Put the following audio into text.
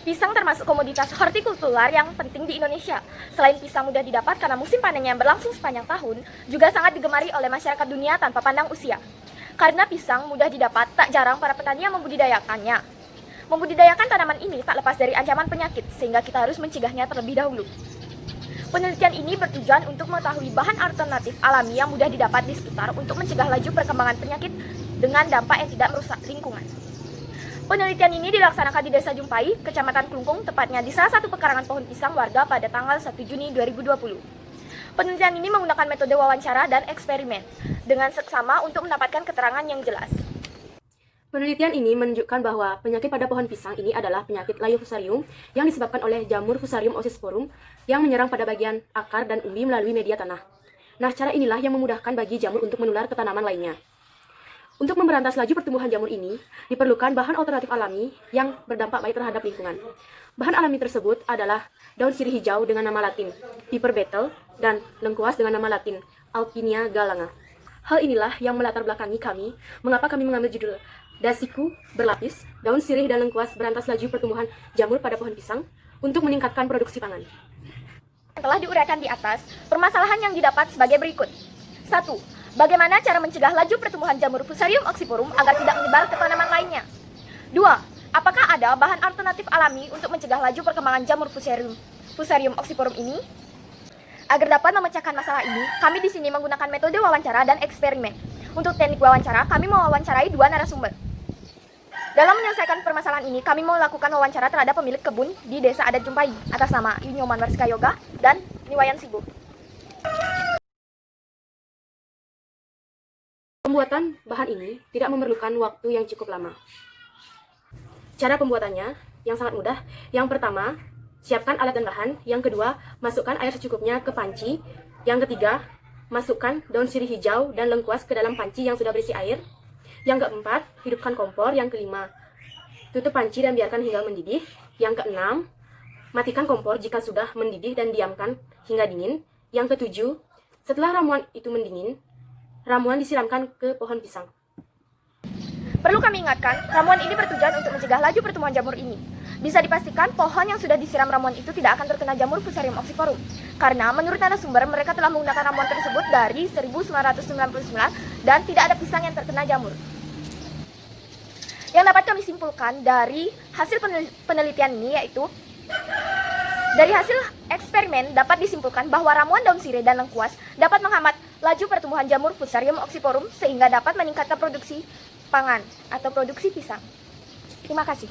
Pisang termasuk komoditas hortikultural yang penting di Indonesia. Selain pisang mudah didapat karena musim panennya yang berlangsung sepanjang tahun, juga sangat digemari oleh masyarakat dunia tanpa pandang usia. Karena pisang mudah didapat, tak jarang para petani yang membudidayakannya. Membudidayakan tanaman ini tak lepas dari ancaman penyakit, sehingga kita harus mencegahnya terlebih dahulu. Penelitian ini bertujuan untuk mengetahui bahan alternatif alami yang mudah didapat di sekitar untuk mencegah laju perkembangan penyakit dengan dampak yang tidak merusak lingkungan. Penelitian ini dilaksanakan di Desa Jumpai, Kecamatan Klungkung, tepatnya di salah satu pekarangan pohon pisang warga pada tanggal 1 Juni 2020. Penelitian ini menggunakan metode wawancara dan eksperimen, dengan seksama untuk mendapatkan keterangan yang jelas. Penelitian ini menunjukkan bahwa penyakit pada pohon pisang ini adalah penyakit layu fusarium yang disebabkan oleh jamur Fusarium oxysporum yang menyerang pada bagian akar dan umbi melalui media tanah. Nah, cara inilah yang memudahkan bagi jamur untuk menular ke tanaman lainnya. Untuk memberantas laju pertumbuhan jamur ini, diperlukan bahan alternatif alami yang berdampak baik terhadap lingkungan. Bahan alami tersebut adalah daun sirih hijau dengan nama latin Piper beetle dan lengkuas dengan nama latin Alpinia galanga. Hal inilah yang melatar belakangi kami, mengapa kami mengambil judul Dasiku berlapis, daun sirih dan lengkuas berantas laju pertumbuhan jamur pada pohon pisang untuk meningkatkan produksi pangan. Yang telah diuraikan di atas, permasalahan yang didapat sebagai berikut. 1. Bagaimana cara mencegah laju pertumbuhan jamur Fusarium oxysporum agar tidak menyebar ke tanaman lainnya? 2. Apakah ada bahan alternatif alami untuk mencegah laju perkembangan jamur Fusarium oxysporum ini? Agar dapat memecahkan masalah ini, kami di sini menggunakan metode wawancara dan eksperimen. Untuk teknik wawancara, kami mewawancarai 2 narasumber. Dalam menyelesaikan permasalahan ini, kami melakukan wawancara terhadap pemilik kebun di Desa Adat Jumpai atas nama Yunyoman Warsika Yoga dan Niwayan Sibu. Pembuatan bahan ini tidak memerlukan waktu yang cukup lama. Cara pembuatannya yang sangat mudah. Yang pertama, siapkan alat dan bahan. Yang kedua, masukkan air secukupnya ke panci. Yang ketiga, masukkan daun sirih hijau dan lengkuas ke dalam panci yang sudah berisi air. Yang keempat, hidupkan kompor. Yang kelima, tutup panci dan biarkan hingga mendidih. Yang keenam, matikan kompor jika sudah mendidih dan diamkan hingga dingin. Yang ketujuh, setelah ramuan itu mendingin, ramuan disiramkan ke pohon pisang. Perlu kami ingatkan, ramuan ini bertujuan untuk mencegah laju pertumbuhan jamur ini. Bisa dipastikan pohon yang sudah disiram ramuan itu tidak akan terkena jamur Fusarium oxysporum. Karena menurut narasumber, mereka telah menggunakan ramuan tersebut dari 1999 dan tidak ada pisang yang terkena jamur. Yang dapat kami simpulkan dari hasil penelitian ini yaitu, dari hasil eksperimen dapat disimpulkan bahwa ramuan daun sirih dan lengkuas dapat menghambat laju pertumbuhan jamur Fusarium oxysporum sehingga dapat meningkatkan produksi pangan atau produksi pisang. Terima kasih.